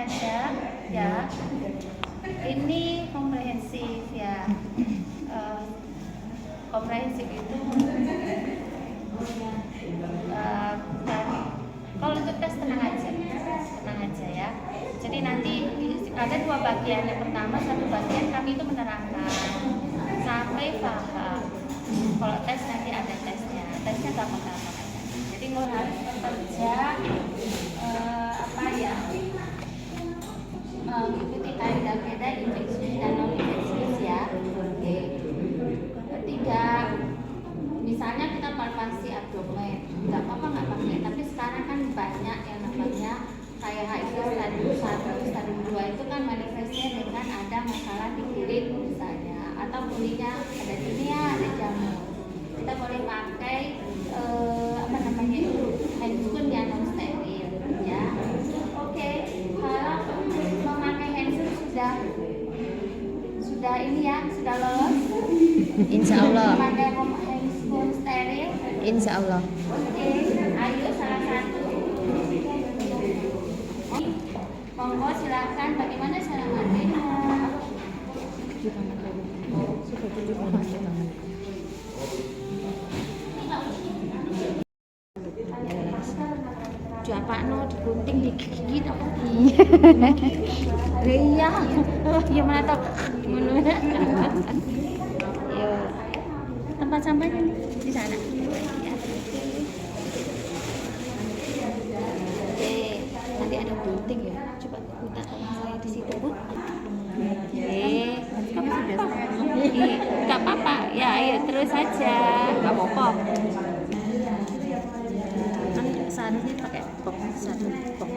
aja ya. Ini komprehensif ya. Komprehensif itu kalau untuk tes tenang aja ya. Jadi nanti ada dua bagian. Yang pertama, satu bagian kami itu menerangkan sampai paham. Kalau tes nanti ada tesnya gampang-gampang aja. Jadi lo harus bekerja mengikuti kaidah-kaidah infeksius dan non infeksius ya. Oke. Ketiga, misalnya kita palpasi abdomen, nggak apa-apa nggak pakai. Tapi sekarang kan banyak yang namanya kayak HIV stadium 1, stadium 2 itu kan manifestnya dengan ada masalah di kulit misalnya, atau kulitnya ada tinea, ada jamur. Kita boleh pakai handscoon yang non steril ya. Oke, kalau memakai handscoon sudah ini ya, sudah lolos. Insya Allah. Memakai handscoon steril. Insya Allah. Oke, ayo salah satu. Monggo silakan, bagaimana cara makainya? Apa no digunting digigit apa iya ya mana tahu ya tempat sampahnya nih di sana ya. Oke, nanti ada gunting ya, coba minta tolong saya di situ Bu. Kamu sudah nggak apa-apa ya, ayo terus saja, nggak apa-apa. Seharusnya pakai box satu box.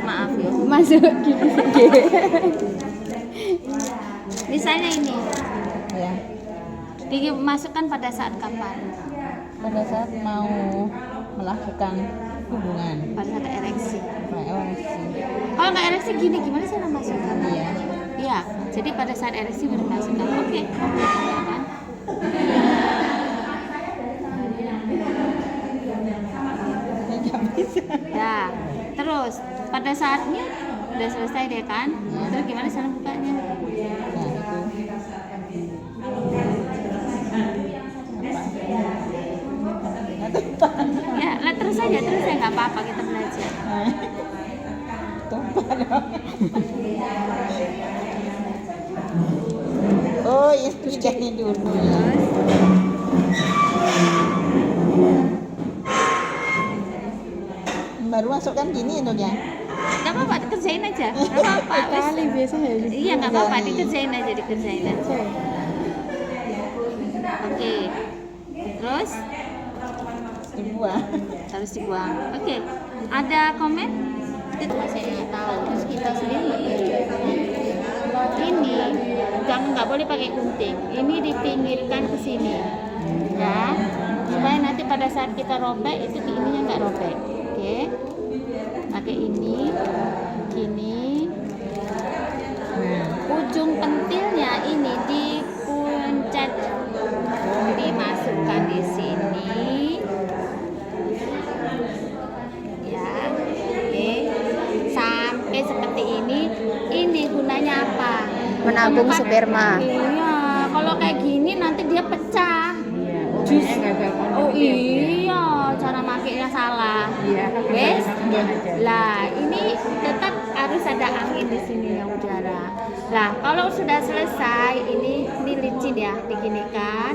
Maaf ya, Masuk gini. misalnya ini Ya. dimasukkan pada saat kapan? Pada saat mau melakukan hubungan. Pada saat ereksi. Ereksi. Kalau nggak ereksi gini, gimana cara masukkan? Iya. Iya, jadi pada saat ereksi baru masukkan. Oke, silakan. Nggak bisa. Ya, terus pada saatnya udah selesai deh kan? Terus gimana cara bukanya? Nah, itu. Ya, lah terus aja nggak apa-apa, kita belajar. Tumpah dong. Oh, itu jadi dulu ya. Baru masukkan gini dong ya. Nggak apa-apa, dikerjain aja. Nggak apa-apa. Kali biasanya. Iya, nggak apa-apa, dikerjain aja. Oke. Terus Dibuang. harus dibuang. Oke. Ada komen? Itu saya nggak tahu. Terus kita sendiri ini nggak boleh pakai gunting. Ini dipinggirkan ke sini, ya, supaya nanti pada saat kita robek itu ininya nggak robek. Oke. Pakai ini, gini. Ujung pentilnya ini dipencet, dimasukkan di sini. Ya, oke. Sampai seperti ini. Ini gunanya apa? Menabung sperma. Iya, kalau kayak gini nanti dia pecah. Oh iya, cara makainya salah. Wes. Lah, ini tetap harus ada angin di sini ya, udara. Lah, kalau sudah selesai, ini licin ya, diginikan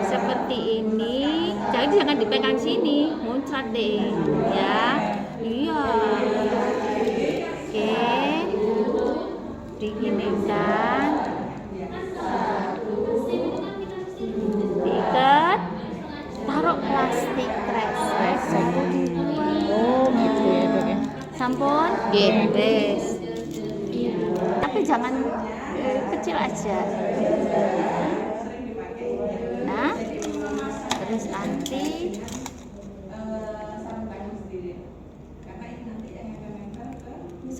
seperti ini. Jadi jangan dipegang sini, muncrat deh, ya. Iya. Oke. Diginikan. Diikat. Taruh plastik kresek. Oh, gitu ya, Dok ya. Sampun? Yes. Tapi jangan kecil aja. Nah, terus nanti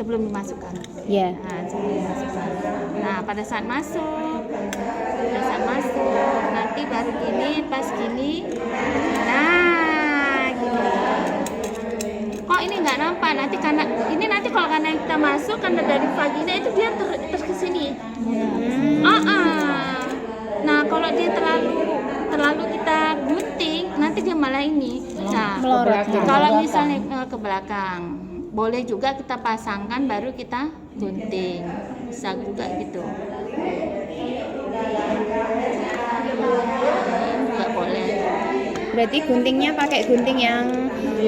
sebelum dimasukkan. Iya. Nah, sebelum dimasukkan. Nah, pada saat masuk, nanti baru gini, pas gini. Nah, gini. Kok ini nggak nampak? Nanti kalau kita masuk karena dari vagina itu dia kesini. Nah, kalau dia terlalu kita gunting, nanti dia malah ini. Nah, Melorot. kalau misalnya ke belakang, boleh juga kita pasangkan baru kita gunting. Bisa juga gitu. Nggak boleh. Berarti guntingnya pakai gunting yang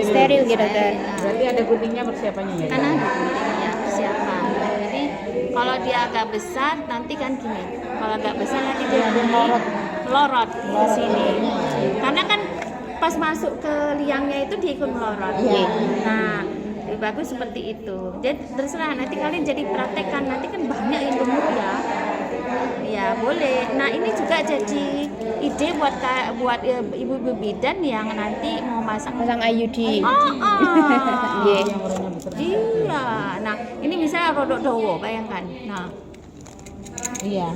steril gitu, Teh. Berarti ada guntingnya persiapannya ya? Karena ada guntingnya persiapan. Jadi kalau dia agak besar nanti kan gini. Kalau agak besar nanti dia melorot ke sini. Karena kan pas masuk ke liangnya itu dia ikut melorot. Nah, lebih bagus seperti itu. Jadi terserah nanti kalian jadi praktekkan. Nanti kan banyak yang gemuk ya. Ya boleh. Nah ini juga jadi ide buat ibu-ibu bidan yang nanti mau pasang IUD. Iya. Nah ini misalnya rodok dowo, bayangkan. Nah Iya.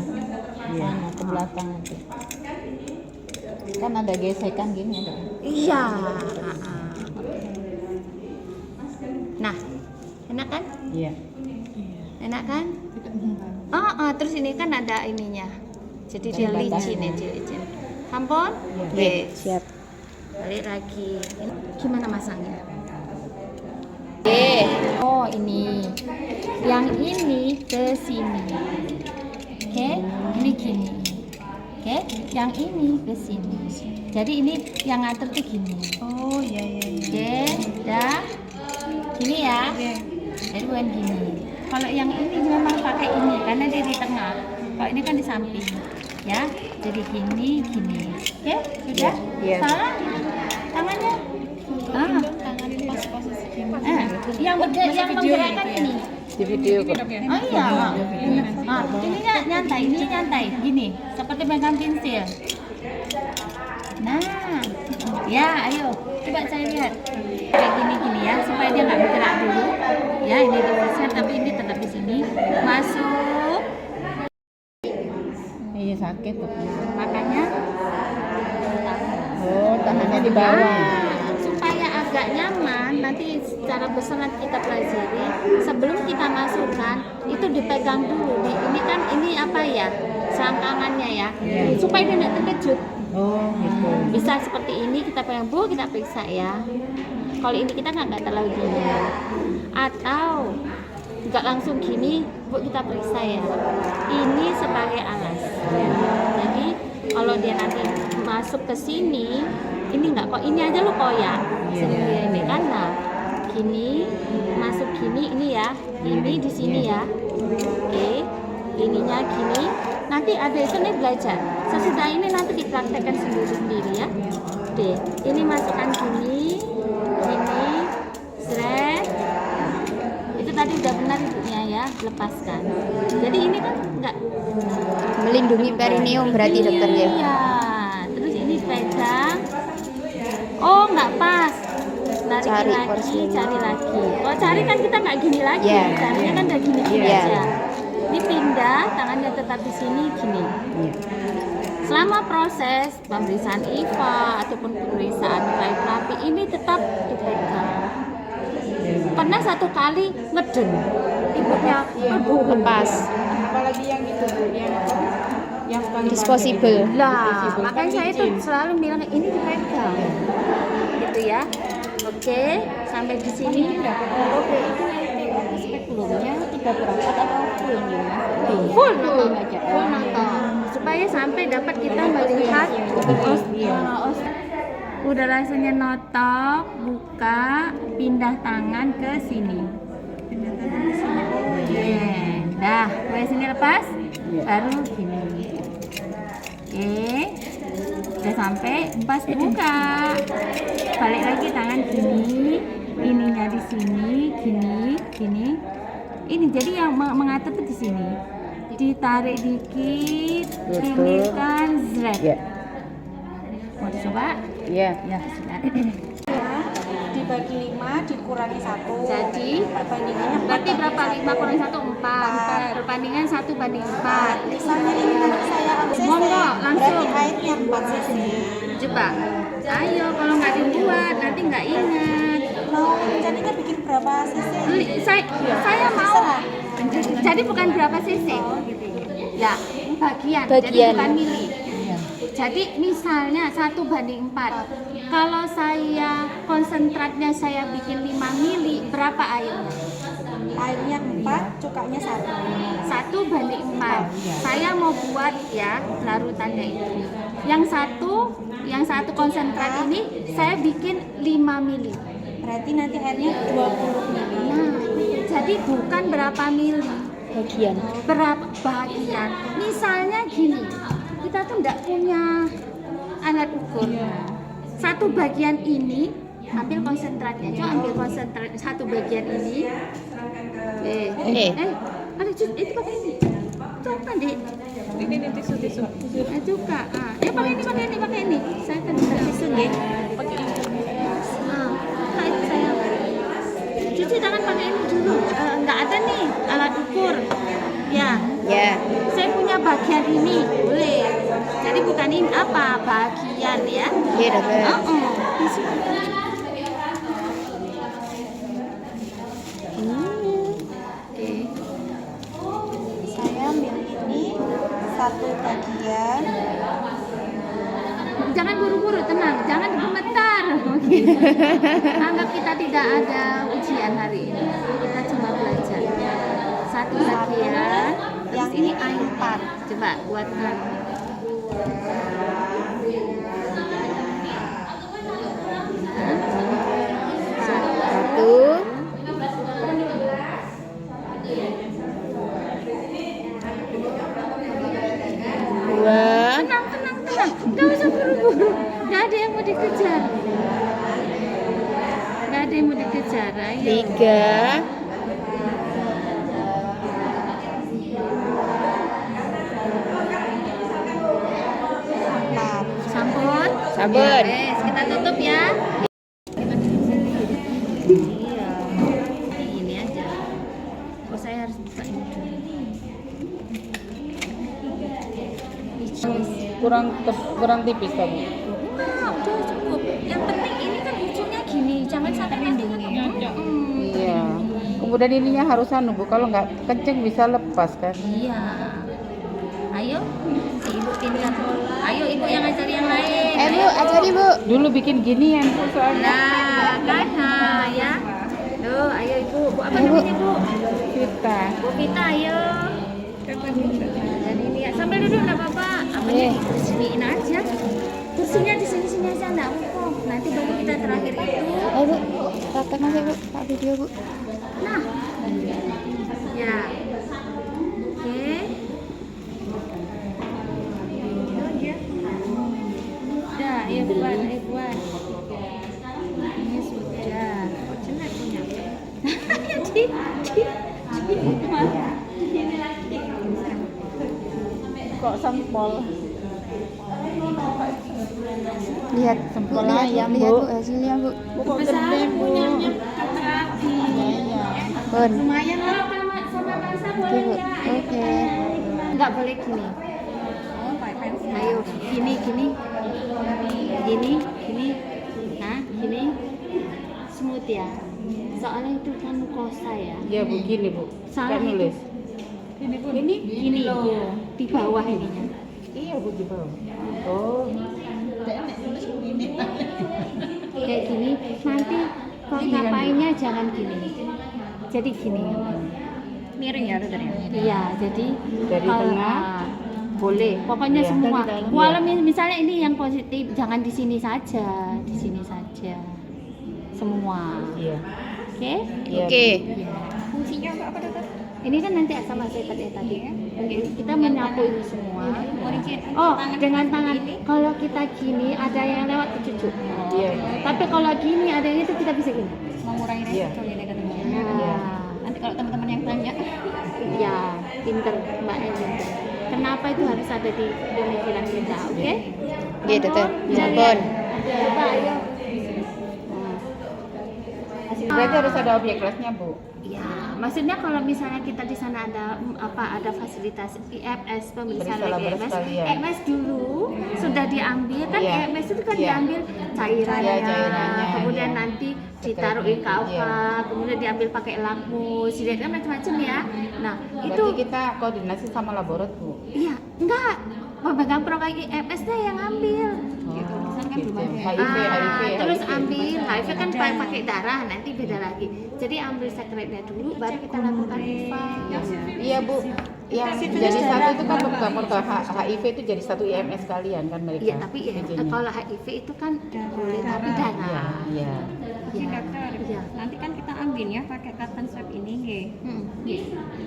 Ke belakang nanti. Kan ada gesekan gini ada. iya. Nah enak kan? Iya. Enak kan? Terus ini kan ada ininya. Jadi dia licin. Tampon? Iya, siap. Balik lagi. Gimana masangnya? Oke. Oh ini. Yang ini ke sini. Oke, ini gini. Oke, yang ini ke sini. Jadi ini yang ngatur tuh gini. Oh, iya. Oke, dah. Gini ya. Jadi bukan gini. Kalau yang ini memang pakai ini karena dia di tengah. Kalau ini kan di samping. Ya, jadi gini. Oke, sudah? Iya. Salah? Tangannya? Tangan ini pas posisi gini. Yang menggerakkan ini. Di video kok. Oh iya. Ininya nyantai, gini, seperti megang pensil. Nah, ya, ayo, coba saya lihat. Kayak gini ya, supaya dia nggak bergerak dulu. Ya, ini digeser, tapi ini tetap di sini. Masuk. Iya sakit tuh. Makanya. Oh, tangannya di bawah. Supaya agak nyaman, nanti secara besar nanti kita pelajari. Sebelum kita masukkan, itu dipegang dulu. Ini apa ya? Selangkangannya ya, supaya dia tidak terkejut. Oh, gitu. Bisa seperti ini kita pegang, Bu, kita periksa ya. Kalau ini kita nggak terlalu gini. Atau nggak langsung gini, Bu, kita periksa ya. Ini sebagai alas. Jadi kalau dia nanti masuk ke sini, ini nggak kok, ini aja lu koyak sendiri ini kan. Nah, gini masuk gini, ini ya, ini di sini ya. Oke, ininya gini. Nanti ada itu nih belajar. Sesudah ini nanti dipraktekkan sendiri ya. Oke, ini masukkan gini, seret. Itu tadi udah benar ibunya ya, lepaskan. Jadi ini kan nggak Melindungi perineum berarti dokter ya. Iya. Terus ini pegang. Oh, nggak pas. Cari Lagi, porsinya. cari lagi. Kalau cari kan kita nggak gini lagi. Iya. Caranya kan udah gini Iya. aja. Dipindah, tangannya tetap di sini gini. Selama proses pemeriksaan IVA ataupun pemeriksaan terapi ini tetap dipegang. Pernah satu kali ngeden, ibunya Lepas. Apalagi yang itu, Bu, yang sekali Disposable. lah, makanya saya tuh selalu bilang ini dipegang, gitu ya. Oke, sampai di sini. Oke, itu nanti spekulumnya kita berangkat atau full nih? Full nonton, supaya sampai dapat kita melihat udah rasanya notok, buka, pindah tangan ke sini. Dah, mulai sini lepas, baru gini. Oke, udah sampai, pas buka, balik lagi tangan gini, ininya di sini, gini. Ini jadi yang mengatur tuh di sini. Ditarik dikit, pindahkan, zret. Mau dicoba? Iya. Ya, sudah. Ya, dibagi 5 dikurangi 1. Jadi perbandingannya berarti berapa? 5 kurang 1 4. Perbandingan 1:4. Misalnya ini nanti saya ambil cc, Monggo, langsung. berarti airnya 4 cc. Coba. Ayo kalau nggak dibuat nanti nggak ingat. Mau rencananya bikin berapa cc? Saya mau. Terserah. Jadi bukan berapa cc. Ya, bagian. Jadi Bagian. bukan mili. Jadi misalnya 1:4. Kalau saya konsentratnya saya bikin 5 mili, berapa airnya? Airnya 4, cukanya 1. 1:4. Saya mau buat ya larutannya itu. Yang satu konsentrat ini saya bikin 5 mili. Berarti nanti airnya 20 ml. Nah, jadi bukan berapa mili, Bagian. berapa bagian. Misalnya gini, kita tuh nggak punya alat ukur. Satu bagian ini ambil konsentratnya, coba ambil konsentrat satu bagian ini. Ada itu pakai ini. Coba deh. Ini tisu. Juga. Pakai ini. Saya kan tisu deh. Saya cuci tangan pakai ini dulu. Nggak ada nih alat ukur. Ya. Ya. Saya punya bagian ini, boleh. Jadi bukan ini apa bagian ya? Iya, dapat. Tisu. Oke. Saya ambil ini 1 bagian. Jangan buru-buru, tenang, jangan gemetar. Anggap kita tidak ada ujian hari ini. Kita cuma belajar. 1 bagian. Terus ini air 4. Coba buatkan. Satu. Dua. Tenang. Gak usah buru-buru. Gak ada yang mau dikejar. Ayo. Tiga. Sabun. Sabun. Wes, kita tutup ya. Iya. Ini aja. Oh, saya harus buka ini dulu. kurang tipis kamu. Nah, udah cukup. Yang penting ini kan ujungnya gini, jangan sampai nanti kan. Iya. Kemudian ininya harus Bu, kalau nggak kenceng bisa lepas kan. Iya. Ayo, si ibu pintar. Ayo ibu yang ngajar yang lain. Bu, ajari Bu. Dulu bikin ginian Bu soalnya. Nah, kan, nah, ya. Tuh, ayo ibu. Bu apa namanya bu? Kita. Bu Vita, ayo. Jadi ini ya, sambil duduk nggak apa-apa. Apanya disiniin aja. Kursinya di sini aja nggak apa-apa. Nanti baru kita terakhir itu. Bu, praktek aja Bu, Pak video Bu. Nah, ya. Oke. Udah, ayo buat. Ini sudah. Kok jelek punya? Ini lagi. Kok sempol? Lihat Sempol lihat, ayam, lihat Bu. Bu hasilnya Bu. Kok gede Bu? Iya. Bun. Lumayan lah sama Masa Oke boleh Bu. ya? Oke. Nggak boleh gini. Ayo, gini. Nah, gini. Smooth ya. Soalnya itu kan kosa ya. Iya Bu, gini Bu. Salah Nggak nulis. Ini gini di bawah ininya. Iya Bu, di bawah. Oh. Kayak gini. Nanti kalau ngapainnya jangan gini. Jadi gini. Miring ya rutenya. Iya, jadi Dari tengah. boleh. Pokoknya Iya. semua. Dari dalam, Walau misalnya ini yang positif, jangan di sini saja. Semua. Iya. Oke? Iya, Oke. Fungsinya apa dokter? Ini kan nanti sama saya tadi. Kita menyapu ini semua. Oh, dengan tangan. Kalau kita gini ada yang lewat ke cucu. Iya. Tapi kalau gini ada yang itu kita bisa gini. Mengurangi Iya. resiko ya katanya. Nah, Nanti kalau teman-teman yang tanya, ya, pinter Mbak Elin. Kenapa itu harus ada di pemikiran kita, oke? Oke, dokter. Sabun. Sabun. Coba ayo. Berarti harus ada objek kelasnya, Bu. Ya, maksudnya kalau misalnya kita di sana ada fasilitas IMS, pemeriksaan Periksa lagi labor IMS, sekalian. IMS dulu sudah diambil kan, Iya. IMS itu kan Iya. diambil cairannya, Iya, cairannya, kemudian iya. nanti ditaruhin ke apa, Iya. kemudian diambil pakai lakmus, dilihat kan macam-macam ya. Nah itu Berarti kita koordinasi sama laborat, Bu. iya enggak, pemegang program IMS-nya yang ambil. Gitu. Di sana kan Gitu. belum ada. HIV. Terus ambil HIV kan pakai darah, nanti beda lagi. Jadi ambil sekretnya dulu, baru kita lakukan IVA. Iya, Bu. Yang jadi satu itu kan pemegang HIV itu jadi satu IMS kalian kan mereka. Iya, tapi ya izinnya. kalau HIV itu kan boleh tapi darah. Iya. Jadi dokter, Iya. nanti kan kita ambil ya pakai kapan swab ini, nggih. Hmm.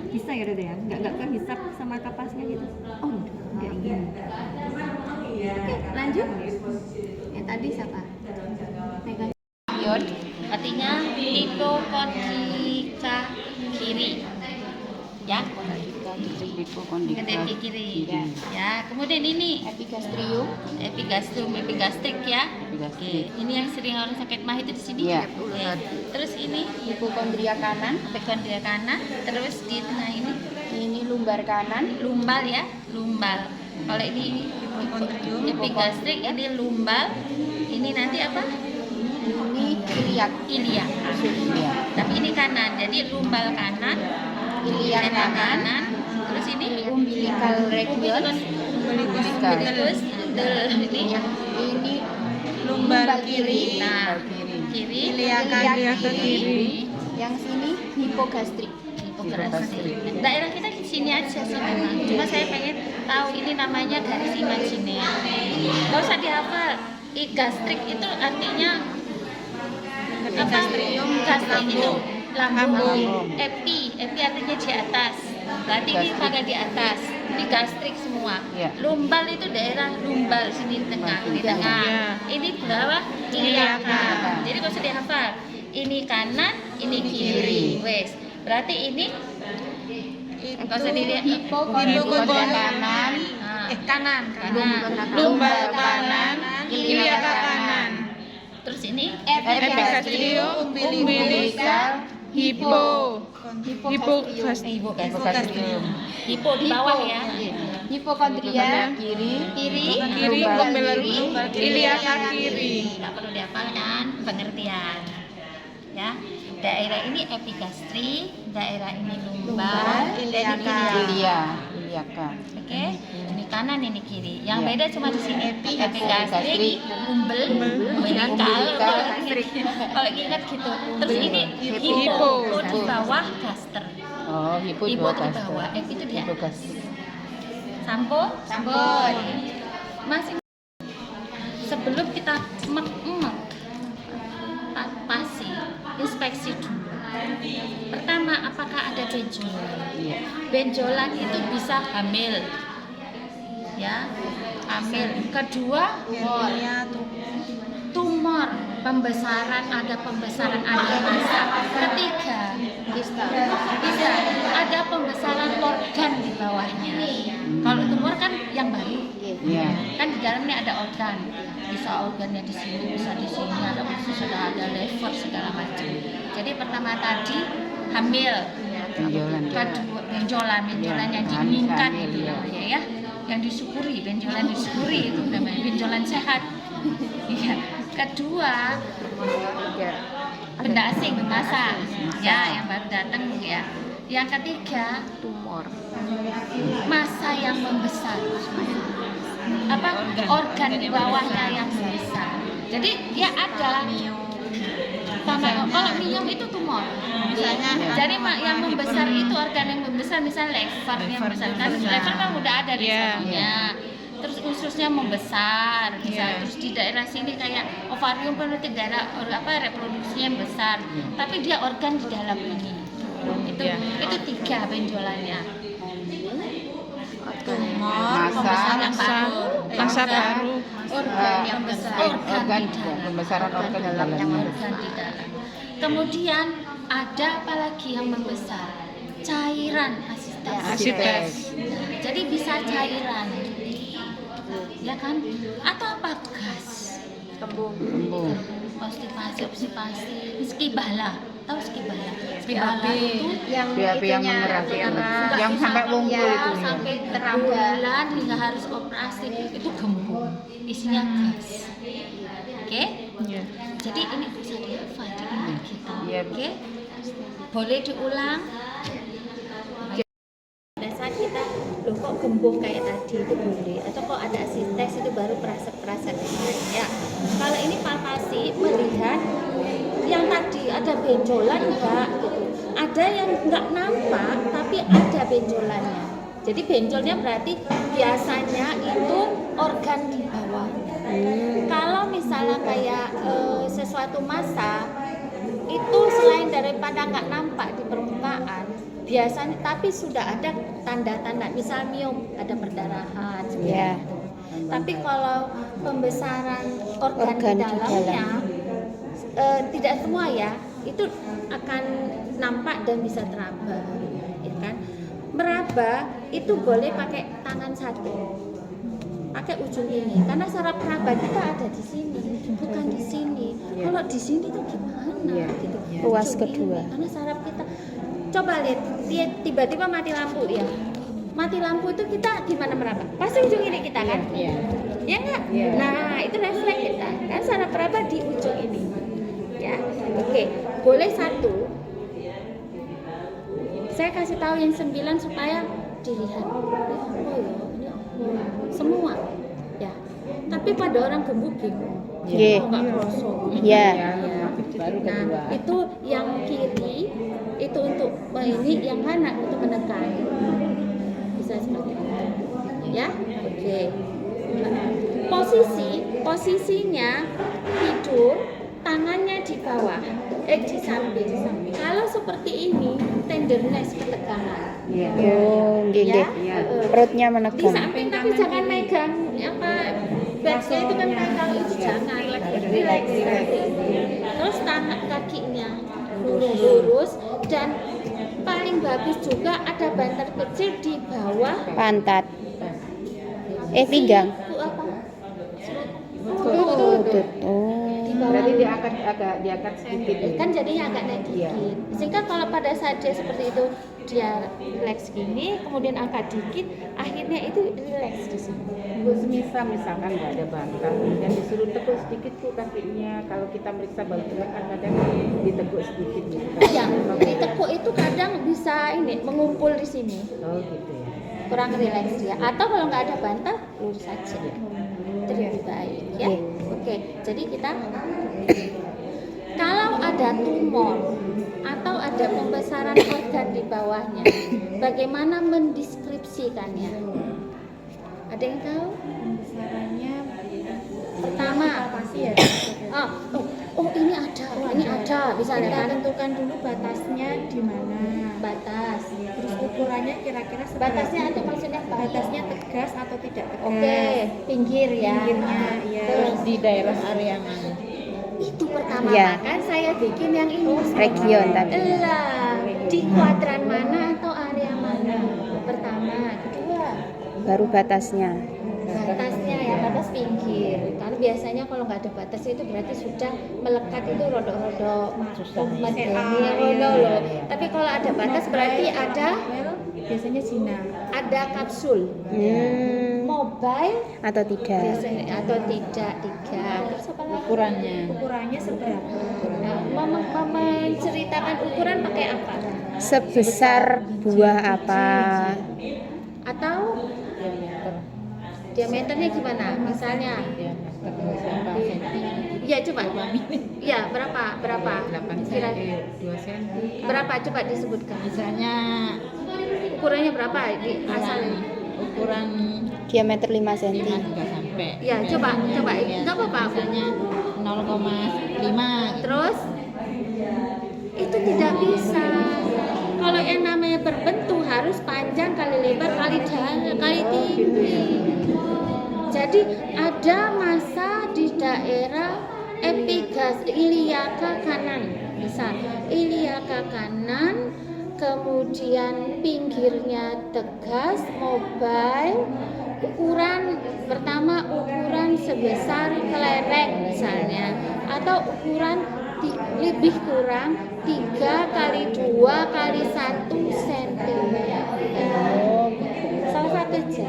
Bisa ya udah ya? Nggak kehisap sama kapasnya gitu? Oh, Nggak ingin. oke, lanjut. Yang tadi siapa? Megang. Iod. Artinya hipokondrika kiri. Ya, kaki kiri. Ya, kemudian ini Epigastrium. epigastrik ya. Epigastrik. Oke, ini yang sering orang sakit mah itu di sini. Iya. Oke. Terus ini Hipokondria kanan. epikondria kanan, terus di tengah ini Ini lumbar kanan. lumbal ya, lumbal. Kalau ini epigastrik, ini lumbal. Ini nanti apa? Ini iliak. Iliak. Iya. Tapi ini kanan, jadi lumbal kanan, Iliak dada kanan. kanan, terus ini Umbilical region. terus ini Ini lumbar kiri. nah Kiri. kiri, Iliak kiri, Yang sini hipogastrik. hipogastrik. Daerah kita di sini aja sih memang. Cuma saya pengen tahu ini namanya garis imajiner. Gak usah dihafal. Gastrik itu artinya apa? Gastrik itu lambung. Epi artinya di atas. Berarti ini Gastrik. pada di atas. Ini gastrik semua. Iya. Lumbal itu daerah lumbal sini di tengah, di tengah. Ini bawah iliak. Jadi gak usah dihafal. Ini kanan, ini kiri. Wes. Berarti ini gak usah dilihat. Hipokondria kanan. Kanan. Lumbar kanan. Iliak kanan. Terus ini Epigastrium. Umbilical. Hipogastrik. hipo di bawah ya. Hipokondria Kiri. Kiri. lumbar kiri. Iliak kiri. Nggak perlu dihafal kan, pengertian. Ya, daerah ini epigastrik, daerah ini lumbar, dan ini iliak. Iliaka. Oke, ini kanan ini kiri. Yang Iya. beda cuma di sini epigastrik, Gastrik, umbilical. Kalau ingat gitu. Terus ini hipo di bawah gaster. Oh, hipo Hipo di gaster. bawah, F itu di atas. Hipogastrik. Sampun? Sampun. Masih sebelum kita emek-emek pasi, inspeksi dulu. Pertama, apakah ada benjolan? Iya. Benjolan itu bisa hamil, ya, hamil. Kedua, tumor, pembesaran, ada massa. Ketiga, bisa ada pembesaran organ di bawahnya. Kalau tumor kan yang baru, Iya. kan di dalamnya ada organ, bisa organnya di sini, bisa di sini, ada usus, ada lever segala macam. Jadi pertama tadi hamil, Benjolan. kedua benjolan yang Iya, diinginkan hamil, itu iya. namanya ya, yang disyukuri, benjolan disyukuri itu namanya benjolan sehat. Iya. Kedua benda asing, massa, ya yang baru datang ya. Yang ketiga tumor, massa yang membesar, apa organ di bawahnya yang membesar. Jadi ya ada sama kalau miom itu tumor misalnya. Jadi yang membesar itu organ yang membesar, misalnya lever yang membesar kan, lever kan udah ada di sana. Terus ususnya membesar, misalnya. Terus di daerah sini kayak ovarium kan itu daerah reproduksinya yang besar, tapi dia organ di dalam ini. Itu tiga benjolannya. Tumor, pembesaran yang baru, Organ yang besar. Organ di dalam. pembesaran organ di dalamnya. Organ di dalam. Kemudian ada apa lagi yang membesar? Cairan asites. Jadi bisa cairan, ya kan? Atau apa gas? Kembung. Kembung. Konstipasi, obstipasi, skibala. tahu skibala? Skibala itu yang BAB yang itunya mengeras, mengeras. yang sampai wungkul Ya, itu. sampai bulan hingga harus operasi itu gembung, isinya gas. Oke? Jadi ini bisa dihafal, diingat gitu. Iya, Bu. Oke? Boleh diulang? Pada saat kita, loh kok gembung kayak tadi itu boleh, atau kok ada sintes itu baru perasa ya. Kalau ini palpasi melihat yang tadi ada benjolan enggak gitu. Ada yang enggak nampak tapi ada benjolannya. Jadi benjolnya berarti biasanya itu organ di bawah. Kalau misalnya kayak sesuatu massa itu selain daripada nggak nampak di permukaan, biasanya tapi sudah ada tanda-tanda, misal miom, ada perdarahan seperti Ya. itu. Tapi kalau pembesaran organ Organ di di dalamnya tidak semua ya, itu akan nampak dan bisa teraba, ya kan? Meraba itu boleh pakai tangan satu, pakai ujung ini, karena saraf raba kita ada di sini, bukan di sini. Kalau di sini tuh gimana? Gitu. Ruas Ujung kedua. ini, karena saraf kita, coba lihat, dia tiba-tiba mati lampu ya. Mati lampu itu kita gimana meraba? Pasti ujung ini kita kan? Ya enggak? Nah itu refleks kita, kan saraf raba di ujung ini. Ya, oke, boleh satu. Saya kasih tahu yang 9 supaya dilihat. Ini apa? Semua, ya. Tapi pada orang gemuk bingung. Nggih. Oh, nggak kosong. Ya. Baru Nah, kedua. itu yang kiri itu untuk ini, yang kanan untuk menekan. Bisa seperti itu. Ya, oke. Posisinya tidur, tangannya di bawah, di samping. Kalau seperti ini, tenderness, ketegangan. Oh, nggih nggih. Ya, Perutnya di menekan. samping tapi jangan megang apa backnya itu kan pegang itu jangan, relax seperti itu. Terus tangan kakinya lurus dan paling bagus juga ada banter kecil di bawah Pantat. Pinggang. siku apa? Lutut. Oh. Di bawah Berarti dia akan agak diangkat sedikit. kan jadinya agak naik dikit. Sehingga kalau pada saat dia seperti itu dia relax gini, kemudian angkat dikit, akhirnya itu relax di sini. Bu, misalkan nggak ada bantal, dan disuruh tekuk sedikit tuh kakinya. Kalau kita meriksa baru tengah kan kadang ditekuk sedikit gitu. Yang ditekuk itu kadang bisa ini mengumpul di sini, Oh gitu ya. kurang relax dia. Atau kalau nggak ada bantal, lurus saja. Itu lebih baik ya. Oke, jadi kita kalau ada tumor atau ada pembesaran organ di bawahnya, bagaimana mendeskripsikannya? Ada yang tahu? Pembesarannya Pertama, pasti ya. ini ada, misalnya Kita kan tentukan dulu batasnya di mana. batas. Terus ukurannya kira-kira seberapa? Batasnya atau maksudnya Batasnya tegas atau tidak tegas? Oke, pinggir ya. Pinggirnya, ya. Terus Di daerah area mana? itu pertama Ya. kan saya bikin yang ini. Region tadi. Lah, di kuadran mana atau area mana? Pertama, kedua Baru batasnya. batasnya ya, batas pinggir. Karena biasanya kalau nggak ada batas itu berarti sudah melekat itu rodok-rodok medeni loh. Tapi kalau ada batas berarti ada Well, biasanya Cina. kapsul. Mobile Atau tidak. biasanya atau tidak tiga. Terus apa lagi? Ukurannya seberapa? Nah, menceritakan ukuran pakai apa? Sebesar buah apa? Atau diameternya gimana? Misalnya, ya coba. Ya berapa? Kira 2 cm. berapa? Coba disebutkan. Misalnya Ukurannya berapa? Di asal. ukuran Diameter 5 cm. nggak sampai. Ya coba. Enggak apa-apa. Misalnya 0,5. Terus itu tidak bisa. Kalau yang namanya berbentuk harus panjang kali lebar kali dalam kali tinggi. Jadi ada massa di daerah epigas iliaka kanan, misal iliaka kanan, kemudian pinggirnya tegas, mobile. Ukuran pertama ukuran sebesar kelereng misalnya, atau ukuran lebih kurang 3 kali 2 kali 1 cm. Salah satu aja.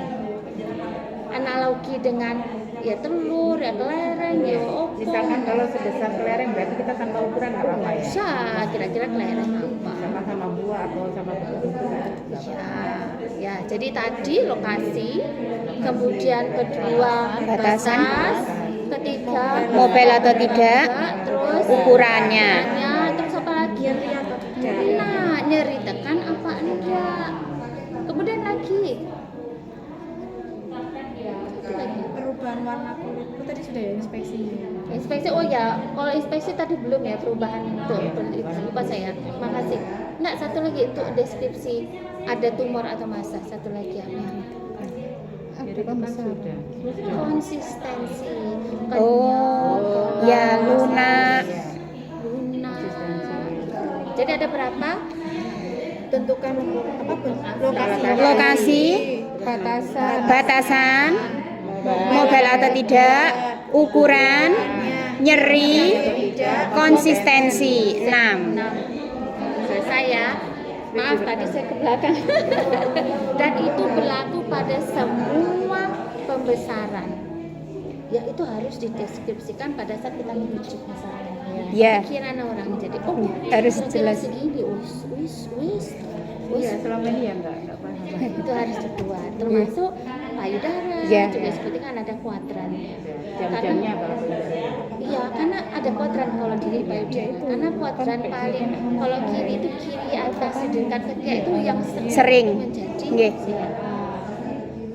Analogi dengan ya telur, ya kelereng, ya opo. Misalkan kalau sebesar kelereng berarti kita tambah ukuran nggak apa-apa ya? Bisa, kira-kira kelereng apa? Sama buah atau sama bentuk kan? Ya, jadi tadi lokasi, kemudian kedua Batasan. batas, ketiga Mobile atau tidak, terus ukurannya. terus apa lagi? Nyeri atau tidak? Nah, nyeri tekan apa enggak? Kemudian lagi. Perubahan warna kulit itu tadi sudah ya inspeksinya. Inspeksi, oh ya, kalau inspeksi tadi belum ya perubahan itu, lupa saya. Makasih. Enggak, satu lagi itu deskripsi ada tumor atau massa. Satu lagi apa? Jadi kan sudah. Konsistensi. Oh, ya lunak. Lunak. Jadi ada berapa? Tentukan lokasi, Lokasi, batasan, mobile atau tidak, ukuran, nyeri, konsistensi. 6. Selesai ya. Maaf tadi saya ke belakang. Dan itu berlaku pada semua pembesaran. Ya itu harus dideskripsikan pada saat kita merujuk misalnya. Ya. Pikiran orang jadi Harus kira-kira jelas. segini, Iya, selama ini ya nggak paham. itu harus dibuat. Termasuk payudara Ya. juga seperti kan ada kuadrannya. Jam-jamnya kalau Iya, karena ada kuadran kalau di payudara. Karena kuadran paling kalau kiri itu kiri atas sedangkan ketiak itu yang Sering. menjadi Nggih. sehat.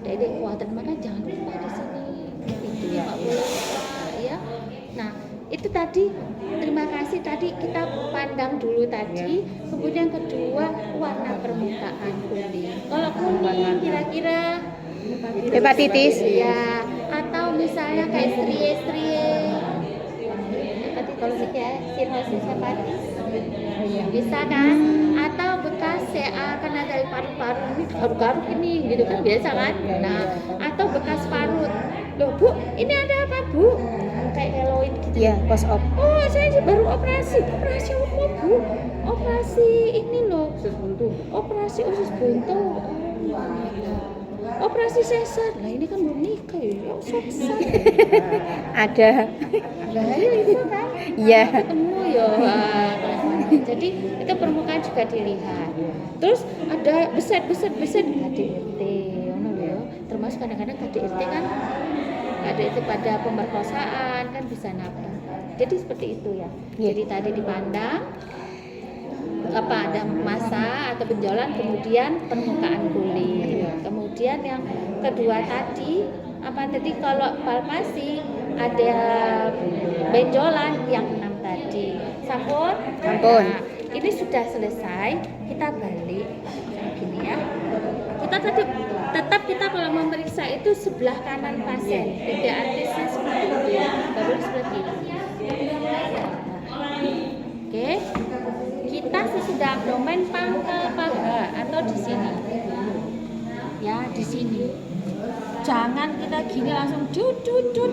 Jadi kuadran maka jangan lupa di sini. Itu ya Pak boleh ya. Nah, itu tadi terima kasih tadi kita pandang dulu tadi. Kemudian kedua warna permukaan kulit. Kalau kuning kira-kira Hepatitis. ya atau misalnya kayak strie-strie hepatit kalau ya cirrhosis hepatis bisa kan atau bekas CA karena dari paru-paru ini garuk-garuk ini gitu kan biasa kan nah atau bekas parut loh Bu ini ada apa Bu kayak keloid gitu Ya, post op. oh saya baru operasi apa Bu operasi ini loh operasi usus buntu operasi sesar lah ini kan belum nikah ya sesar Ada. lah ya itu kan Ya. ketemu ya jadi itu permukaan juga dilihat terus ada beset KDRT ngono lho ya termasuk kadang-kadang KDRT kan KDRT pada pemerkosaan kan bisa nabrak jadi seperti itu ya jadi tadi dipandang apa ada massa atau benjolan kemudian permukaan kulit kemudian yang kedua tadi apa tadi kalau palpasi ada benjolan yang 6 tadi sampun Sampun. Nah, ini sudah selesai kita balik gini ya kita tetap kita kalau memeriksa itu sebelah kanan pasien tidak artisnya seperti itu baru sebelah kiri oke kita sesudah abdomen pangkal paha atau di sini ya di sini jangan kita gini langsung dut dulu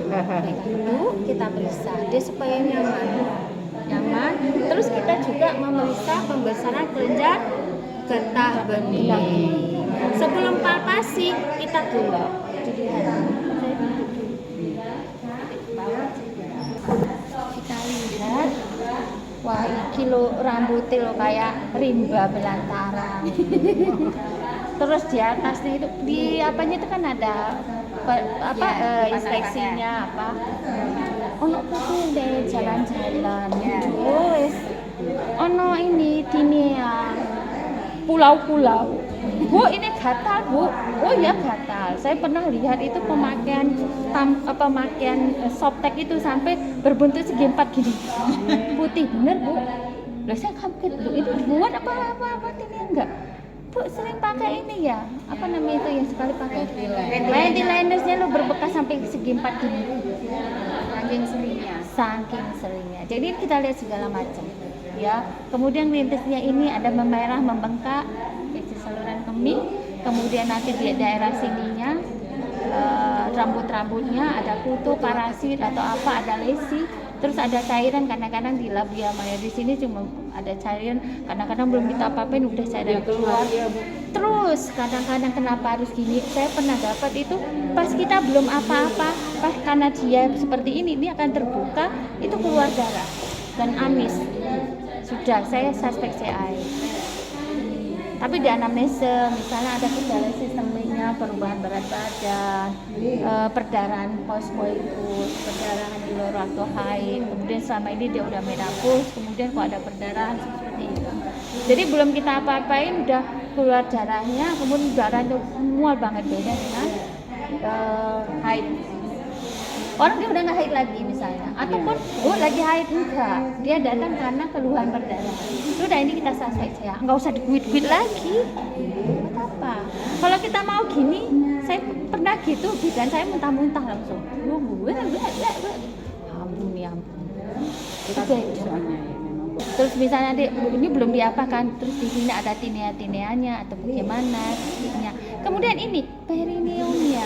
kita periksa dia supaya nyaman terus kita juga memeriksa pembesaran kelenjar getah bening sebelum palpasi kita dulu kita lihat wah iki lo rambutnya lo kayak rimba belantara terus di atasnya itu di apanya itu kan ada inspeksinya apa ono putu deh jalan-jalan wes ono ini dini ya pulau-pulau Bu ini gatal Bu oh ya gatal saya pernah lihat itu pemakaian pemakaian softtek itu sampai berbentuk segi 4 gini putih bener Bu lah saya kaget Bu itu dibuat apa ini enggak Bu sering pakai ini ya apa namanya itu yang sekali pakai ventilatornya lo berbekas sampai segi 4 gini saking seringnya jadi kita lihat segala macam ya kemudian rintisnya ini ada memerah membengkak di saluran kemih kemudian nanti di daerah sininya rambut-rambutnya ada kutu parasit atau apa ada lesi Terus ada cairan kadang-kadang di labia maya, di sini cuma ada cairan, kadang-kadang belum kita apa-apain udah cairan keluar. Terus kadang-kadang kenapa harus gini? Saya pernah dapat itu pas kita belum apa-apa, pas karena dia seperti ini akan terbuka, itu keluar darah dan amis. Sudah, saya suspek CI. Tapi di anamnesa, misalnya ada gejala sistemiknya, perubahan berat badan, perdarahan postkoitus, perdarahan di luar waktu haid, kemudian selama ini dia udah menopause, kemudian kok ada perdarahan seperti itu. Jadi belum kita apa-apain udah keluar darahnya, kemudian darah itu mual banget, beda dengan haid. Orang dia udah nggak haid lagi misalnya, ataupun lagi haid enggak, dia datang karena keluhan perdarahan. Udah ini kita suspek ya, nggak usah dikuit-kuit lagi. Buat apa? Kalau kita mau gini, saya pernah gitu, bidan saya muntah-muntah langsung. Ampun ya ampun. Itu beda. Terus misalnya ini belum diapakan, terus di sini ada tinea-tineanya atau bagaimana, kemudian ini perineumnya.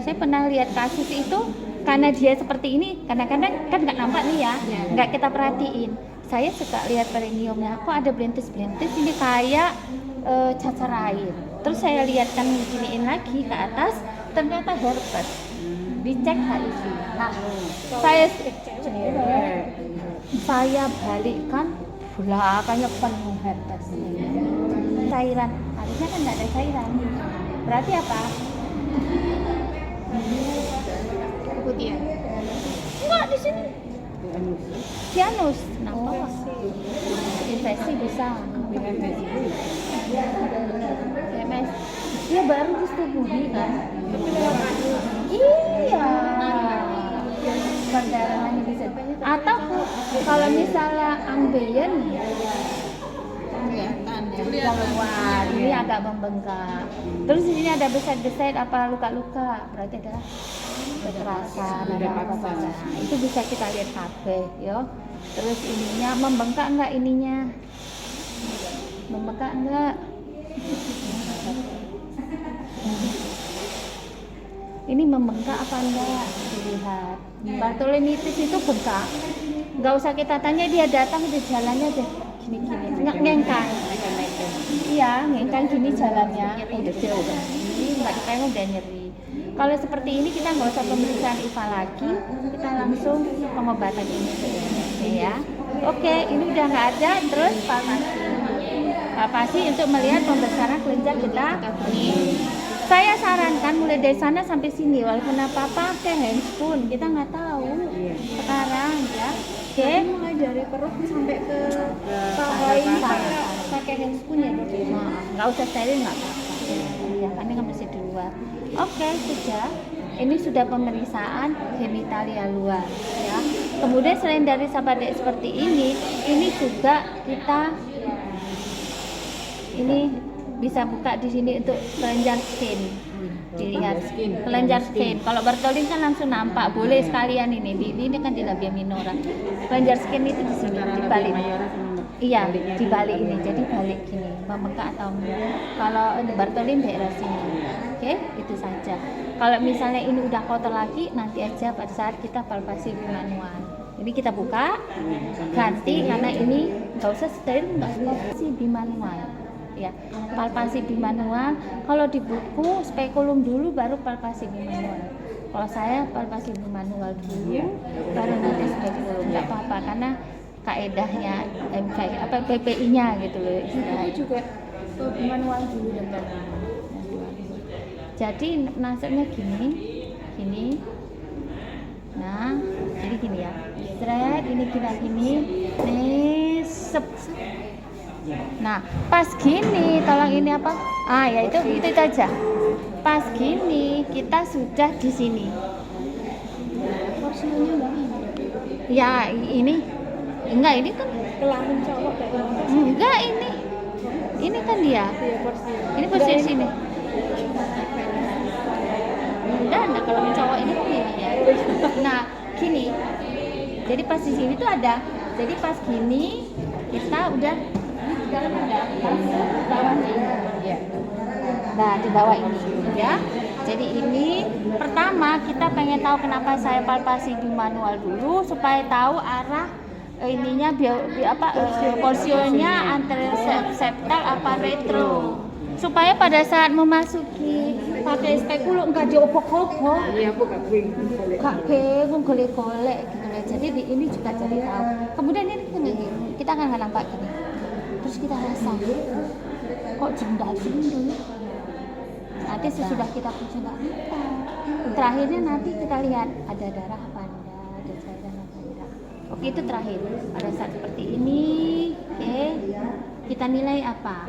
Saya pernah lihat kasus itu karena dia seperti ini, kadang-kadang kan nggak nampak nih ya, nggak kita perhatiin. Saya suka lihat perineumnya, kok ada belintis-belintis ini kayak cacar air. Terus saya lihat kan giniin lagi ke atas, ternyata herpes. Dicek HIV. Nah, saya balikkan belakangnya penuh herpes. Cairan, harusnya kan nggak ada cairan. Berarti apa? Keputihan. Enggak, di sini. Kianus. Kenapa? Infeksi bisa. MS. Dia baru disetubui kan? Iya. Perdarahannya bisa. Atau kalau misalnya ambeien keluar, ini agak membengkak. Terus di sini ada besar-besar apa luka-luka, berarti adalah kekerasan, ada apa-apa. Itu bisa kita lihat KB, yo. Terus ininya membengkak enggak ininya? Membengkak enggak? Ini membengkak apa enggak? Dilihat. Bartolinitis itu bengkak. Enggak usah kita tanya, dia datang di jalannya deh. Gini-gini, ngengkang. Iya, ngengkang gini jalannya. Udah jauh. Ini nggak dipegang udah nyeri. Kalau seperti ini kita nggak usah pemeriksaan IVA lagi, kita langsung pengobatan ini. Ya. Oke, ini udah nggak ada. Terus palpasi untuk melihat pembesaran kelenjar getah bening. Saya sarankan mulai dari sana sampai sini, walaupun apa-apa pakai handspoon, kita nggak tahu sekarang ya. Oke, Mulai dari perut sampai ke paha ini pakai handspoon ya dok. Nggak usah steril nggak apa-apa. Iya, kan ini kan masih di luar. Oke, sudah. Ini sudah pemeriksaan genitalia luar ya. Kemudian selain dari sabadek seperti ini juga kita ini bisa buka di sini untuk kelenjar skin. Dilihat kelenjar skin. Kalau Bartholin kan langsung nampak, boleh sekalian ini kan di labia minora. Kelenjar skin itu di sini dibalik. Iya, dibalik ini. Jadi balik gini, membengkak atau enggak. Kalau Bartholin daerah sini. Oke, itu saja. Kalau misalnya ini udah kotor lagi, nanti aja pada saat kita palpasi bimanual. Ini kita buka, ganti karena ini nggak usah steril, nggak palpasi bimanual. Ya, palpasi bimanual. Kalau di buku spekulum dulu, baru palpasi bimanual. Kalau saya palpasi bimanual dulu, baru nanti spekulum. Nggak apa-apa karena kaedahnya PPI-nya gitu loh. itu juga manual dulu dokter. Jadi nasibnya gini. Nah, jadi gini ya. Istirahat, ini gini. Nesep. Nah, pas gini, tolong ini apa? Ya itu aja. Pas gini, kita sudah di sini. Porsinya enggak Ya, ini enggak, ini kan kelamin cowok kayak gitu. enggak ini. Ini kan dia. Iya, porsi. Ini posisi sini. Enggak kalau cowok ini kan gini ya. Nah, gini. Jadi pas di sini tuh ada. Jadi pas gini kita udah dalam ada bawah ini. Ya. Nah, di bawah ini ya. Jadi ini pertama kita pengen tahu kenapa saya palpasi bimanual dulu supaya tahu arah ininya porsionya antara septal apa retro. Supaya pada saat memasuki pakai spekulo enggak diobok-obok. Iya, Bu, Kak Wing. Kak bingung golek-golek gitu loh. Jadi di ini juga jadi tahu. Kemudian ini kita akan nampak gini. Terus kita rasa kok jendal sini. Nanti sesudah kita jendal terakhirnya nanti kita lihat ada darah apa enggak, ada cairan apa enggak. Oke, itu terakhir. Pada saat seperti ini, oke, kita nilai apa?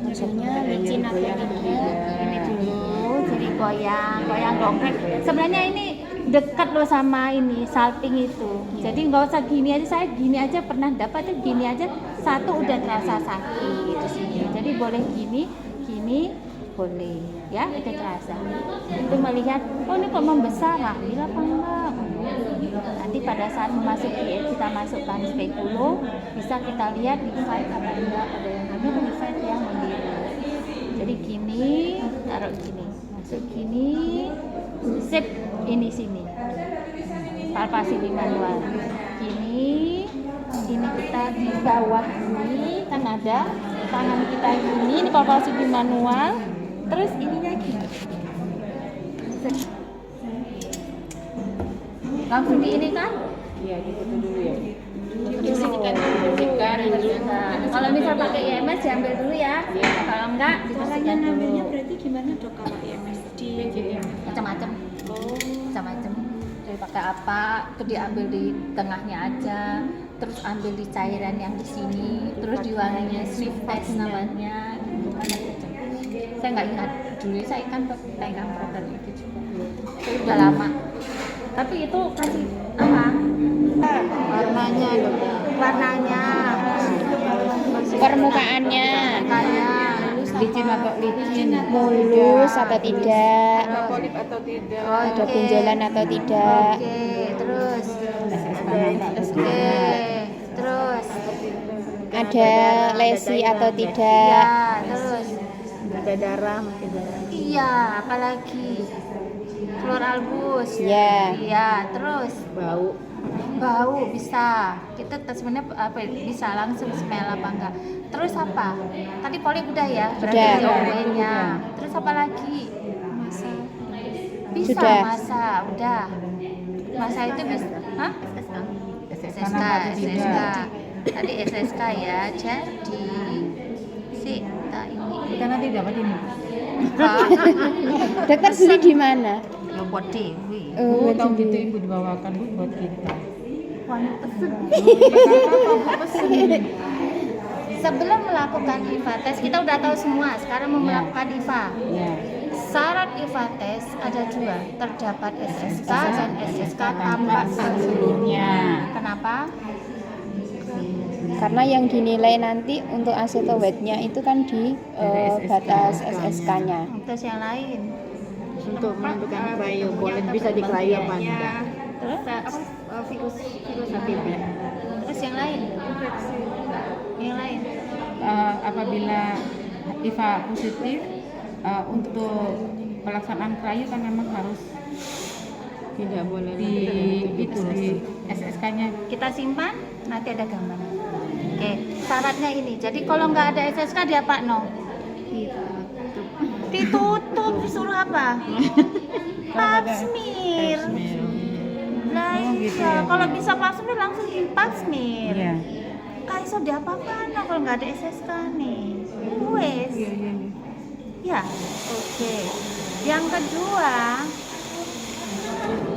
Maksudnya licin atau tidak? Ini dulu, jadi goyang dongkrek. Sebenarnya ini dekat loh sama ini salping itu. Jadi nggak usah gini aja, saya gini aja pernah dapat tuh gini aja satu udah terasa sakit itu sih. Jadi boleh gini boleh ya, udah terasa. Itu melihat, oh ini kok membesar, hamil apa enggak? Nanti pada saat kita masukkan spekulo bisa kita lihat leaflet apa enggak, ada yang hamil leaflet yang membiru. Jadi gini, taruh gini, masuk gini, sip, ini sini. Palpasi bimanual. Gini kita di bawah ini kan ada tangan kita ini palpasi bimanual. Terus ininya gini. Langsung di ini kan? Iya, gitu dulu ya. Dibersihkan dulu. Kalau misal pakai IMS diambil dulu ya. Kalau enggak dibersihkan dulu. Berarti gimana dok kalau IMS di Macam-macam. Macam-macam. Jadi pakai apa? Itu diambil di tengahnya aja. Terus ambil di cairan yang di sini. Terus diwarnanya sniff test namanya. Macam-macam. Saya nggak ingat dulu, saya kan pegang program itu juga. Itu udah lama. Tapi itu kasih apa? Warnanya, Permukaannya kayak Licin atau licin? mulus atau tidak? Ada polip atau tidak? Ada benjolan atau tidak? Oke, terus terus Ada lesi atau tidak? ya, terus Ada darah, mungkin darah. iya, apalagi keluar albus. Ya. Iya, terus Bau. bisa kita tes sebenarnya apa bisa langsung smell apa enggak. Terus apa tadi polip udah ya, berarti Sudah. diomongnya. Terus apa lagi? Masa bisa. Sudah. Masa itu bisa SSK tadi SSK ya. Jadi kita ini Kita nanti dapat ini. Dokter beli di mana? ya buat Dewi. Bu, tahu gitu Ibu dibawakan Bu buat kita. Sebelum melakukan IVA tes kita udah tahu semua. Sekarang mau melakukan IVA. Ya. Syarat IVA tes ada dua, terdapat SSK dan SSK tanpa sebelumnya. Kenapa? Karena yang dinilai nanti untuk acetoweight-nya itu kan di batas SSK-nya. Tes yang lain. Untuk menentukan krayo, boleh bisa di krayo apa enggak? Terus virus HPV. Terus yang lain? Yang lain. Apabila IVA positif, untuk pelaksanaan krayo kan memang harus tidak boleh di SSK-nya. Kita simpan, nanti ada gambar. Oke, syaratnya ini. Jadi kalau nggak ada SSK dia apa no? Ditutup, disuruh apa? Pap smear. Nah iya, kalau bisa pap smear langsung di pap smear. Iya. Kaiso dia apa-apa no kalau nggak ada SSK nih. Wes. Ya, oke. Yang kedua,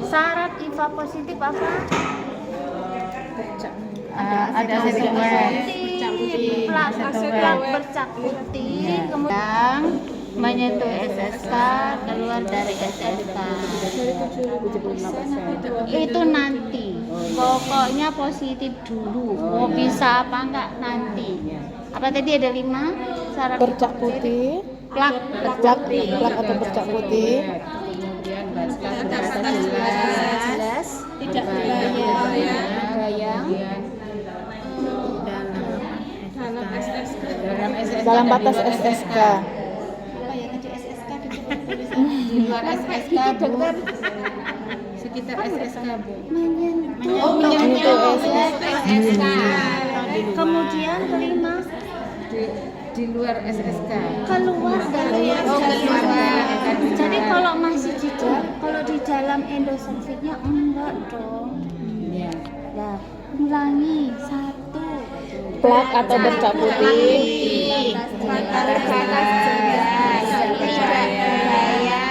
syarat IVA positif apa? Ada acetoweight. Plat bercak putih, kemudian menyentuh SSK, keluar dari SSK. Itu nanti. Pokoknya positif dulu. Mau bisa apa enggak nanti. Apa tadi ada 5 syarat bercak putih, plak plak atau bercak putih, Kemudian batas jelas, tidak goyang. dalam batas SSK. Apa ya tadi SSK di tulisan Di luar SSK, Bu. Sekitar SSK, Bu. menyentuh SSK. Kemudian kelima, Di luar SSK. keluar dari keluar. Jadi kalau masih kalau di dalam endoserviknya enggak dong. Iya. Nah, ulangi 1. plak atau bercak putih. Terbatas jelas, tidak berbahaya.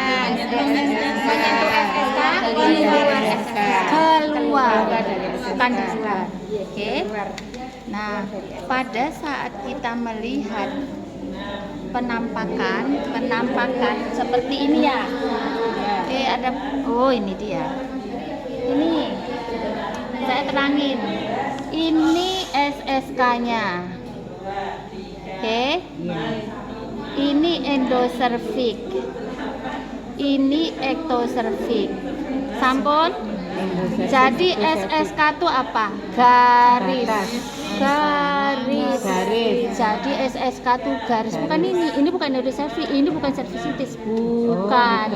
Menyentuh SSK, keluar SSK. Keluar dari SSK. bukan di luar. Oke. Nah, pada saat kita melihat penampakan seperti ini ya. Oke, ada ini dia. Ini saya terangin. Ini SSK-nya. Oke. Ini endoservik. Ini ektoservik. Sampun? Jadi SSK itu apa? Garis. Garis. Jadi SSK itu garis. Bukan ini bukan endoservik, ini bukan cervicitis, bukan.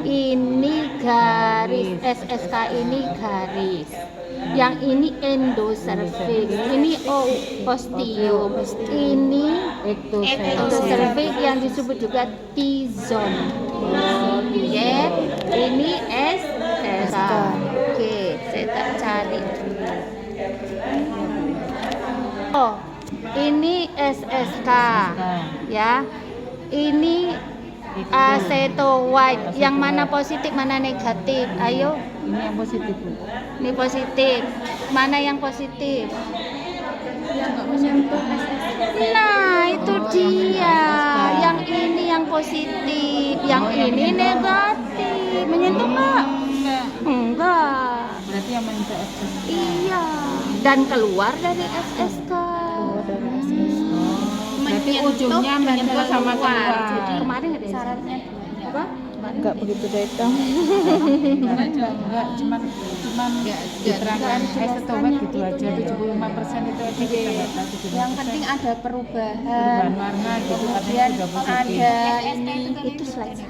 Ini garis. SSK ini garis. Yang ini endoservik, ini osteo, ini ektoservik yang disebut juga T-zone. Oke, ini SSK. Oke, saya tak cari. Oh, ini SSK, ya. Ini aceto white. Yang mana positif, mana negatif? Ayo. Ini yang positif, Bu. Ini positif. Mana yang positif? Nah, itu dia. Yang ini yang positif, yang ini negatif. Menyentuh nggak? Enggak. Berarti yang menyentuh SSK. Iya. Dan keluar dari SSK. Berarti ujungnya menyentuh sama keluar. Jadi kemarin ada syaratnya apa? Enggak begitu datang. Enggak, cuman diterangkan estowet gitu aja. 75% itu aja kita nggak tahu. Yang penting ada perubahan. Warna gitu, Kemudian ada positif. ada Itu slide saya.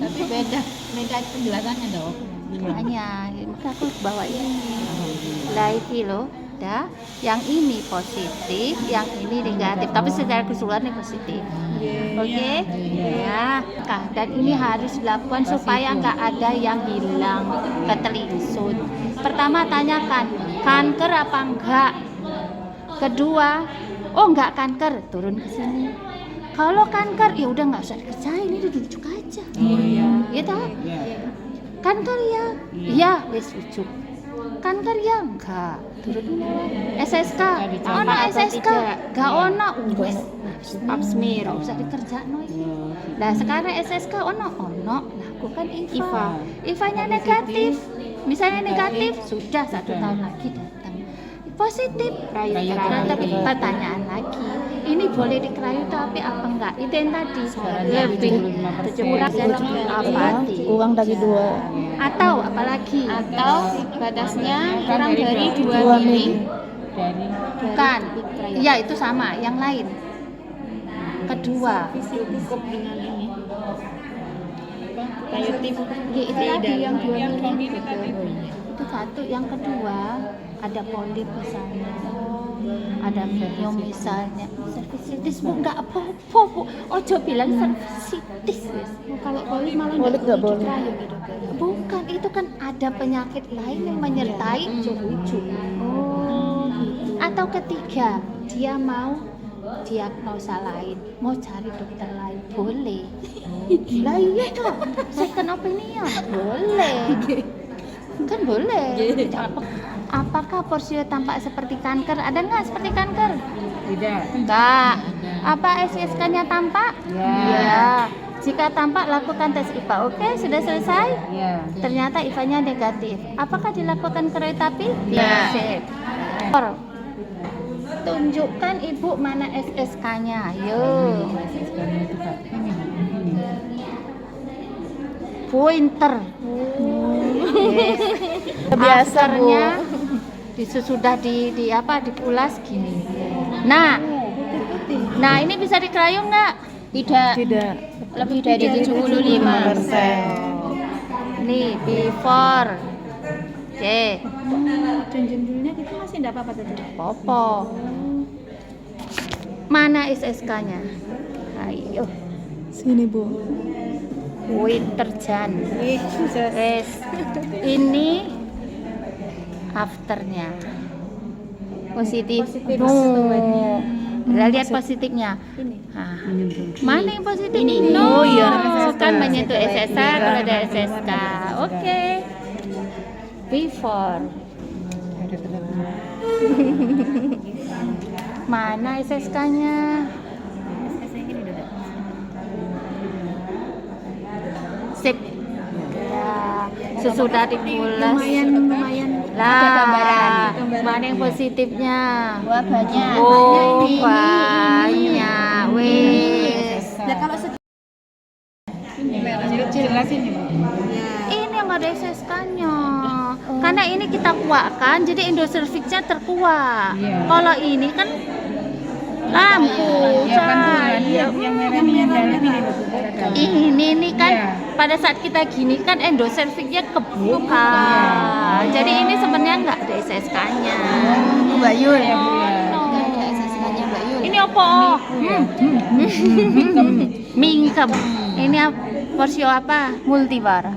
Tapi beda penjelasannya dong. Makanya aku bawa ini. Lah itu loh. Dah, yang ini positif, yang ini negatif. Tapi secara keseluruhan ini positif. Oke, ya. Dan ini harus dilakukan supaya nggak ada yang hilang, ketelingsut. Pertama tanyakan, kanker apa enggak? Kedua, oh enggak kanker, turun ke sini. Kalau kanker, ya udah nggak usah dikerjain, ini duduk aja. Iya toh? Kanker ya, iya, wes ujuk. Kanker ya enggak, turun SSK, ono SSK, enggak ono, wes pap smear, nggak usah dikerjain. Nah sekarang SSK ono, lakukan IVA. IVA-nya negatif, misalnya negatif, sudah 1 tahun lagi datang. Positif, tapi pertanyaan lagi, ini boleh dikerayu tapi apa enggak? Itu yang tadi lebih 70% abadi. Kurang dari 2. Atau apalagi? Atau batasnya kurang dari 2 2 mili. mili. Bukan. Iya itu sama, yang lain. Kedua. Cukup dengan ini. Ya, itu tadi yang 2 mili. Itu satu. Yang kedua ada polip misalnya, ada miom misalnya. Cervicitis bu nggak apa-apa bu. Ojo bilang cervicitis. Kalau polip malah Polip nggak boleh. Bukan, itu kan ada penyakit lain yang menyertai ujung-ujung. Oh, gitu. Atau ketiga, dia mau diagnosa lain, mau cari dokter lain, boleh. Lah iya kok, second opinion, boleh. Kan boleh. Apakah porsio tampak seperti kanker? Ada nggak seperti kanker? Tidak. Enggak. Apa SSK-nya tampak? Ya. Jika tampak, lakukan tes IVA. Oke, sudah selesai? Ya. Ternyata IVA-nya negatif. Apakah dilakukan keroyotapi? Ya. Sip. Tunjukkan ibu mana SSK-nya. Ayo. SSK-nya itu Kak. Ini. Pointer. Biasa Bu. Afternya sudah dipulas gini. Nah ini bisa dikerayu nggak? Tidak. Lebih dari 75%. Nih before. Oke. Dan jendulnya kita masih enggak apa-apa tadi. Popo. Mana SSK-nya? Ayo. Sini, Bu. Winterjan. Wes. Ini afternya. Positif. No. Kita lihat positifnya. Nah, mana yang positif? Ini. No, kan menyentuh SSK kalau ada SSK. Oke. Before. Mana SSK-nya? Sip. Ya, sesudah dipulas. Lumayan. Lah, mana yang positifnya? Wah, banyak. Oh, banyak. Wes. Nah, kalau Jelasin ibu. Ini yang ada SSK-nya. Karena ini kita kuakkan, jadi endocervixnya terkuak. Iya. Kalau ini kan lampu, Ya kan tuh cahaya. yang merah ini yang dalam ini loh, Bu. Ini kan Iya. pada saat kita gini kan endocervixnya kebuka. Jadi ini sebenarnya nggak ada SSK-nya. Mbak Yul Ya Bu ya. Ada SSK-nya Mbak Yul. Ini apa? Mingkem. Ini porsio apa? Multivara.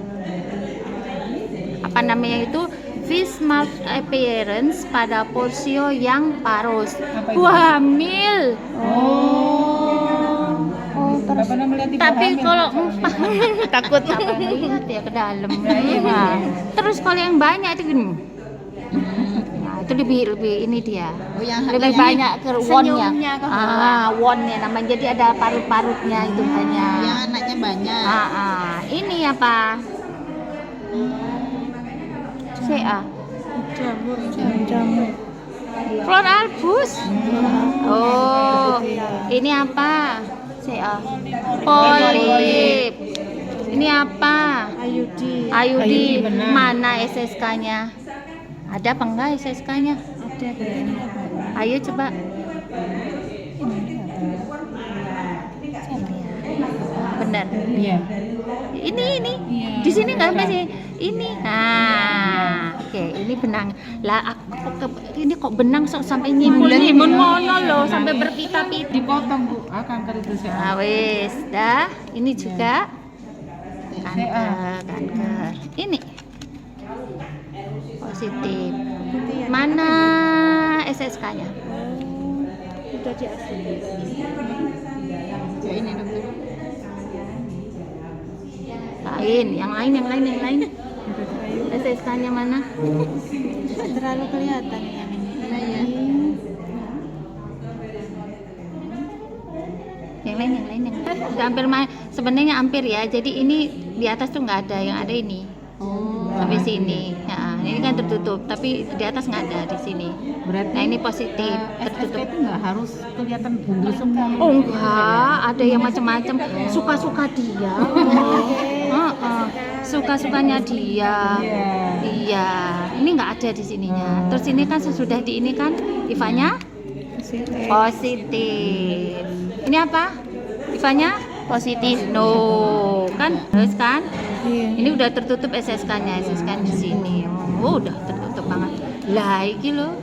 Apa namanya itu? Fish mouth appearance pada porsio yang parus. Apa itu? Hamil. Nggak pernah melihat ibu Tapi hamil, kalau Bu. takut apa lihat ya ke dalam. Nah, terus kalau yang banyak itu gini. Nah, itu lebih ini dia. Lebih banyak ke wonnya. senyumnya ke bawah. Wonnya namanya. Jadi ada parut-parutnya itu banyak. Yang anaknya banyak. Ini apa? CA. jamur. Flor albus. Oh, ini apa? CA. Polip. Ini apa? Ayudi. Ayudi. benar. Mana SSK-nya? Ada apa enggak SSK-nya? Ada kayaknya. Ayo coba. Benar. Iya. Ini. Di sini nggak masih ini. Nah, oke, ini benang. Lah ini kok benang sampai nyimbun mono loh, sampai berpita-pita. Dipotong Bu. Kanker itu sih. Nah, wes, dah. Ini juga kanker. Ini positif. Mana SSK-nya? Udah di asli. Ya, ini dokter. Yang lain. SSK-nya mana? Terlalu kelihatan yang ini. Yang lain. Udah hampir sebenarnya hampir ya. Jadi ini di atas tuh nggak ada, yang ada ini. Sampai sini. Nah, ini kan tertutup, tapi di atas nggak ada di sini. Berarti Nah, ini positif, SSK tertutup. itu nggak harus kelihatan bundul semua. Oh enggak, ada yang macam-macam. Suka-suka dia. Suka-sukanya dia. Iya. Ini nggak ada di sininya. Terus ini kan sesudah di ini kan Ivanya positif. Ini apa? Ivanya positif. No, kan? Terus kan? Ini udah tertutup SSK-nya. SSK di sini. Oh, udah tertutup banget. Lah, iki loh.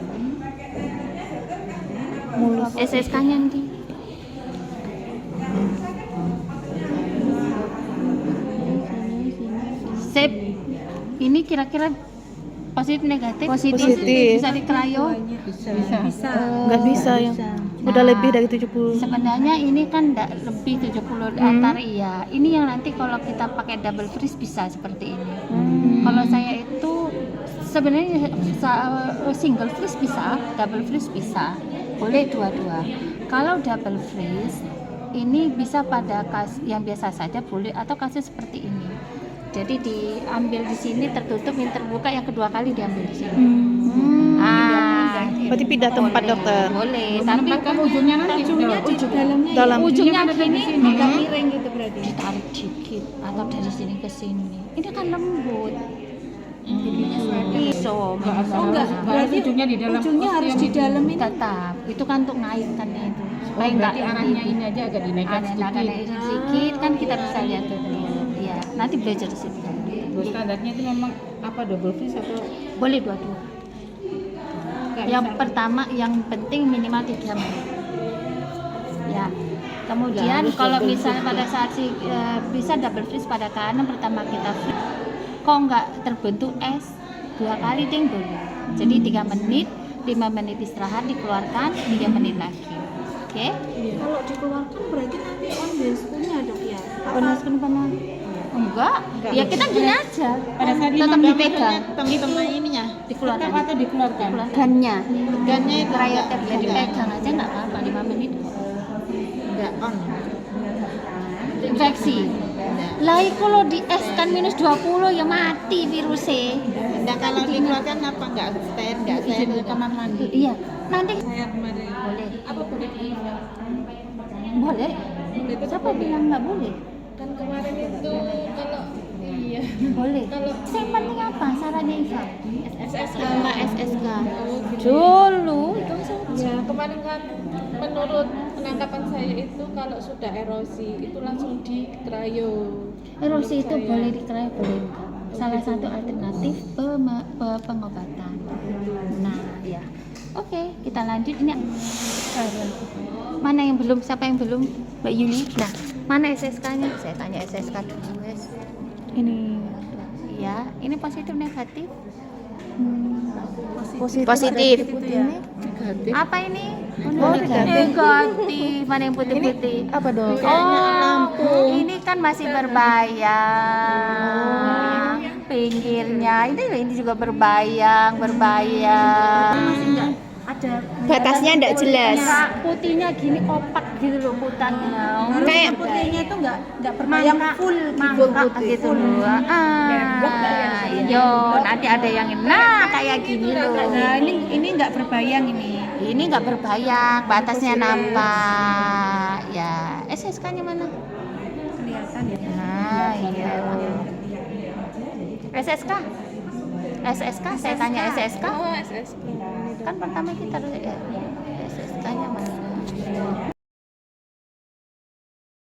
SSK-nya nanti. Sip. Ini kira-kira positif negatif? Positif. Bisa dikerayo? Bisa. Nggak bisa ya. Udah Nah, lebih dari 70. Sebenarnya ini kan lebih 70 antar iya. Ini yang nanti kalau kita pakai double freeze bisa seperti ini. Kalau saya itu sebenarnya single freeze bisa, double freeze bisa. Boleh dua-dua. Kalau double freeze ini bisa pada yang biasa saja boleh, atau kasus seperti ini. Jadi diambil di sini tertutup, yang terbuka yang kedua kali diambil di sini. Berarti pindah tempat Boleh, dokter. boleh. Tapi Menempatkan ujungnya nanti Ujungnya di dalamnya ya. Dalam. ujungnya ke sini Agak miring gitu berarti. ditarik dikit atau dari sini ke sini. Ini kan lembut. Iso. Oh enggak, berarti ujungnya di dalam. ujungnya harus di dalam ini. Tetap. Itu kan untuk ngaitkannya itu. Supaya enggak berarti arahnya ini aja agak dinaikkan sedikit kan kita bisa lihat tuh. Iya, nanti belajar di situ. Terus standarnya itu memang apa, double fris atau Boleh dua-dua. nggak Yang bisa? pertama yang penting minimal 3 menit. Ya. Nggak Kemudian harus kalau double misalnya freeze, pada saat bisa double freeze pada kanan pertama kita freeze, kok nggak terbentuk es 2 kali ding boleh. Jadi 3 menit, 5 menit istirahat, dikeluarkan 3 menit lagi. Oke? Kalau dikeluarkan berarti nanti on the spoon-nya dok ya. Panas pun panas. Enggak. Ya kita gini aja. Pada saat Tetap dipegang dipegang. teman-teman ininya Dikeluarkan. tetap atau dikeluarkan? gannya Gannya itu Cryotab ya enggak dipegang aja nggak apa-apa 5 menit. enggak on. Infeksi. Lah kalau di es kan minus 20 ya mati virusnya. Nah, kalau dikeluarkan apa enggak stand, enggak Izin ke kamar mandi? Iya. Nanti Saya kemarin boleh. apa boleh Boleh. Siapa bilang nggak boleh? kan kemarin itu kalau iya Boleh. Yang penting apa? Sarannya Iva? SSK. Sama SSK. Dulu itu ya kemarin kan menurut penangkapan saya itu kalau sudah erosi itu langsung di cryo. erosi itu boleh dikerai boleh enggak. Salah satu alternatif pengobatan. Nah, ya. Oke, kita lanjut ini. Mana yang belum? Siapa yang belum? Mbak Yuli. Nah, mana SSK-nya? Saya tanya SSK dulu, guys. ini Iya, ini positif negatif. positif Ini apa ini? Oh, Negatif. Mana yang putih-putih? apa dong Oh, ini kan masih berbayang. Pinggirnya ini juga berbayang. Ada batasnya enggak jelas putihnya gini opak gitu loh putihnya. kayak Putihnya itu nggak berbayang full Gitu loh. Yo, nanti ada yang nah kayak gini loh. Nah ini nggak berbayang ini. Ini nggak berbayang, batasnya nampak. Ya, SSK-nya mana? Kelihatan ya. Nah, iya. SSK, saya tanya SSK. Oh SSK. Kan pertama kita